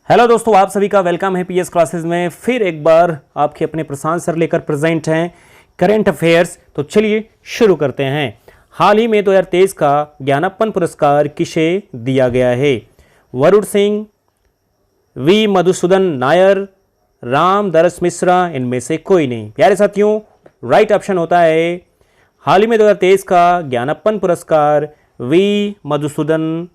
Hello दोस्तों, आप सभी का वेलकम है पीएस क्लासेस में। फिर एक बार आपके अपने प्रशांत सर लेकर प्रेजेंट हैं करंट अफेयर्स। तो चलिए शुरू करते हैं। हाल ही में 2023 का ज्ञानप्पन पुरस्कार किसे दिया गया है? वरुण सिंह, वी मधुसूदन नायर, राम दरस मिश्रा, इनमें से कोई नहीं। प्यारे साथियों, राइट ऑप्शन होता है हाल ही में 2023 का ज्ञानप्पन पुरस्कार वी मधुसूदन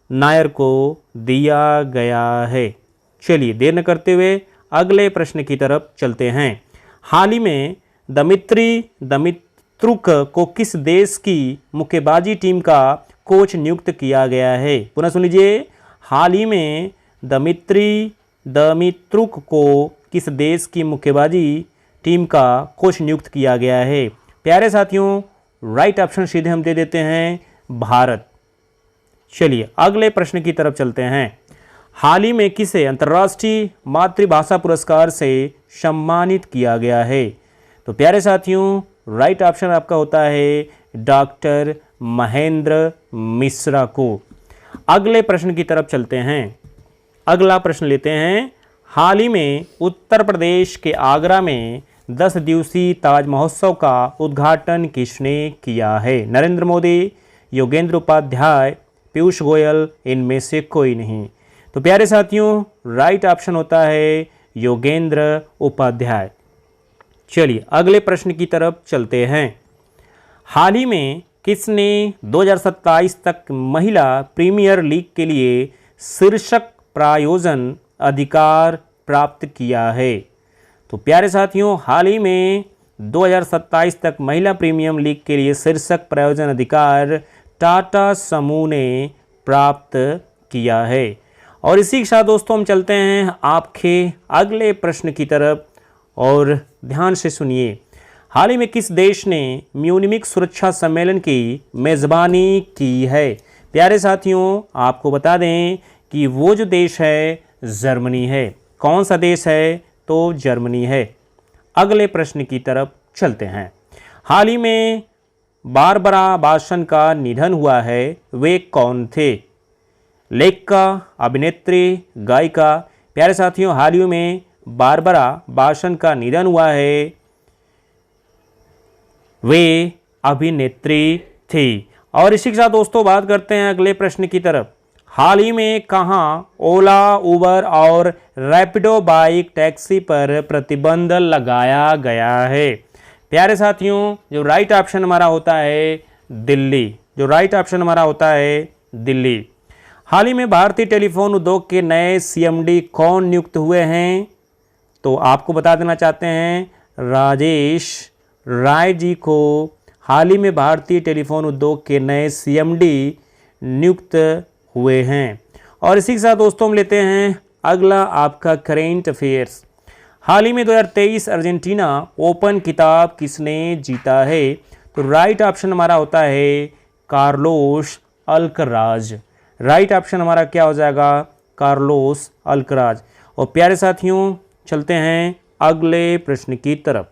नायर को दिया गया है। चलिए देर न करते हुए अगले प्रश्न की तरफ चलते हैं। हाल ही में दमित्रुक को किस देश की मुक्केबाजी टीम का कोच नियुक्त किया गया है? पुनः सुन लीजिए। हाल ही में दमित्रुक को किस देश की मुक्केबाजी टीम का कोच नियुक्त किया गया है? प्यारे साथियों, राइट ऑप्शन सीधे हम दे देते हैं भारत। चलिए अगले प्रश्न की तरफ चलते हैं। हाल ही में किसे अंतर्राष्ट्रीय मातृभाषा पुरस्कार से सम्मानित किया गया है? तो प्यारे साथियों, राइट ऑप्शन आपका होता है डॉक्टर महेंद्र मिश्रा को। अगले प्रश्न की तरफ चलते हैं। अगला प्रश्न लेते हैं। हाल ही में उत्तर प्रदेश के आगरा में 10 दिवसीय ताज महोत्सव का उद्घाटन किसने किया है? नरेंद्र मोदी, योगेंद्र उपाध्याय, पीयूष गोयल, इनमें से कोई नहीं। तो प्यारे साथियों, राइट ऑप्शन होता है योगेंद्र उपाध्याय। चलिए अगले प्रश्न की तरफ चलते हैं। हाल ही में किसने 2027 तक महिला प्रीमियर लीग के लिए शीर्षक प्रायोजन अधिकार प्राप्त किया है? तो प्यारे साथियों, हाल ही में 2027 तक महिला प्रीमियम लीग के लिए शीर्षक प्रायोजन अधिकार टाटा समूह ने प्राप्त किया है। और इसी के साथ दोस्तों हम चलते हैं आपके अगले प्रश्न की तरफ, और ध्यान से सुनिए। हाल ही में किस देश ने म्यूनिख सुरक्षा सम्मेलन की मेज़बानी की है? प्यारे साथियों, आपको बता दें कि वो जो देश है जर्मनी है। कौन सा देश है? तो जर्मनी है। अगले प्रश्न की तरफ चलते हैं। हाल ही में बारबरा बासन का निधन हुआ है, वे कौन थे? लेखिका, अभिनेत्री, गायिका? प्यारे साथियों, हाल ही में बारबरा बासन का निधन हुआ है, वे अभिनेत्री थी। और इसी के साथ दोस्तों बात करते हैं अगले प्रश्न की तरफ। हाल ही में कहाँ ओला, उबर और रैपिडो बाइक टैक्सी पर प्रतिबंध लगाया गया है? प्यारे साथियों, जो राइट ऑप्शन हमारा होता है दिल्ली। जो राइट ऑप्शन हमारा होता है दिल्ली। हाल ही में भारतीय टेलीफोन उद्योग के नए सीएमडी कौन नियुक्त हुए हैं? तो आपको बता देना चाहते हैं राजेश राय जी को हाल ही में भारतीय टेलीफोन उद्योग के नए सीएमडी नियुक्त हुए हैं। और इसी के साथ दोस्तों हम लेते हैं अगला आपका करेंट अफेयर्स। हाल ही में 2023 अर्जेंटीना ओपन खिताब किसने जीता है? तो राइट ऑप्शन हमारा होता है कार्लोस अल्कराज। राइट ऑप्शन हमारा क्या हो जाएगा? Carlos Alcaraz. और प्यारे साथियों, चलते हैं अगले प्रश्न की तरफ।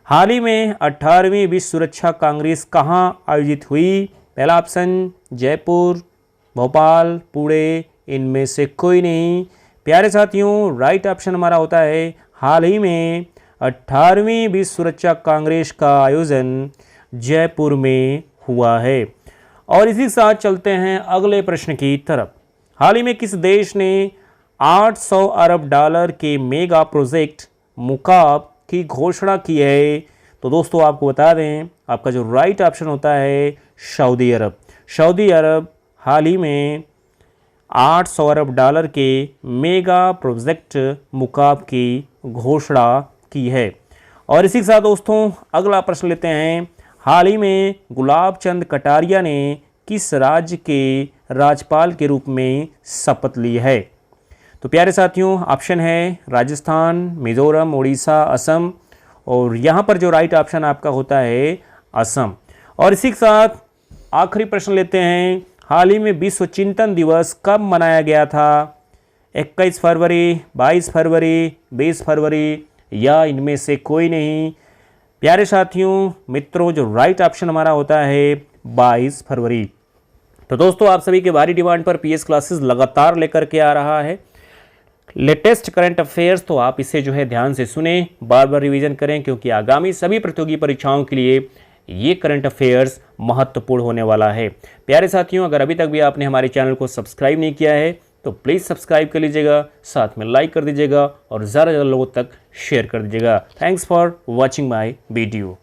हाल ही में 18वीं विश्व सुरक्षा कांग्रेस कहाँ आयोजित हुई? पहला ऑप्शन जयपुर, भोपाल, पुणे, इनमें से कोई नहीं। प्यारे साथियों, राइट ऑप्शन हमारा होता है हाल ही में 18वीं विश्व सुरक्षा कांग्रेस का आयोजन जयपुर में हुआ है। और इसी के साथ चलते हैं अगले प्रश्न की तरफ। हाल ही में किस देश ने 800 अरब डॉलर के मेगा प्रोजेक्ट मुकाब की घोषणा की है? तो दोस्तों आपको बता दें, आपका जो राइट ऑप्शन होता है सऊदी अरब। सऊदी अरब हाल ही में 800 अरब डॉलर के मेगा प्रोजेक्ट मुकाब की घोषणा की है। और इसी के साथ दोस्तों अगला प्रश्न लेते हैं। हाल ही में गुलाब चंद कटारिया ने किस राज्य के राज्यपाल के रूप में शपथ ली है? तो प्यारे साथियों, ऑप्शन है राजस्थान, मिजोरम, उड़ीसा, असम। और यहाँ पर जो राइट ऑप्शन आपका होता है असम। और इसी के साथ आखिरी प्रश्न लेते हैं। हाल ही में विश्व चिंतन दिवस कब मनाया गया था? 21 फरवरी, 22 फरवरी, 20 फरवरी, या इनमें से कोई नहीं। प्यारे साथियों, मित्रों, जो राइट ऑप्शन हमारा होता है 22 फरवरी। तो दोस्तों आप सभी के भारी डिमांड पर पीएस क्लासेस लगातार लेकर के आ रहा है। लेटेस्ट करंट अफेयर्स, तो आप इसे जो है ध्यान से सुने, बार बार रिवीजन करें, क्योंकि आगामी सभी प्रतियोगी परीक्षाओं के लिए ये करंट अफेयर्स महत्वपूर्ण होने वाला है। प्यारे साथियों, अगर अभी तक भी आपने हमारे चैनल को सब्सक्राइब नहीं किया है तो प्लीज़ सब्सक्राइब कर लीजिएगा, साथ में लाइक कर दीजिएगा और ज़्यादा से ज़्यादा लोगों तक शेयर कर दीजिएगा। Thanks for watching my video.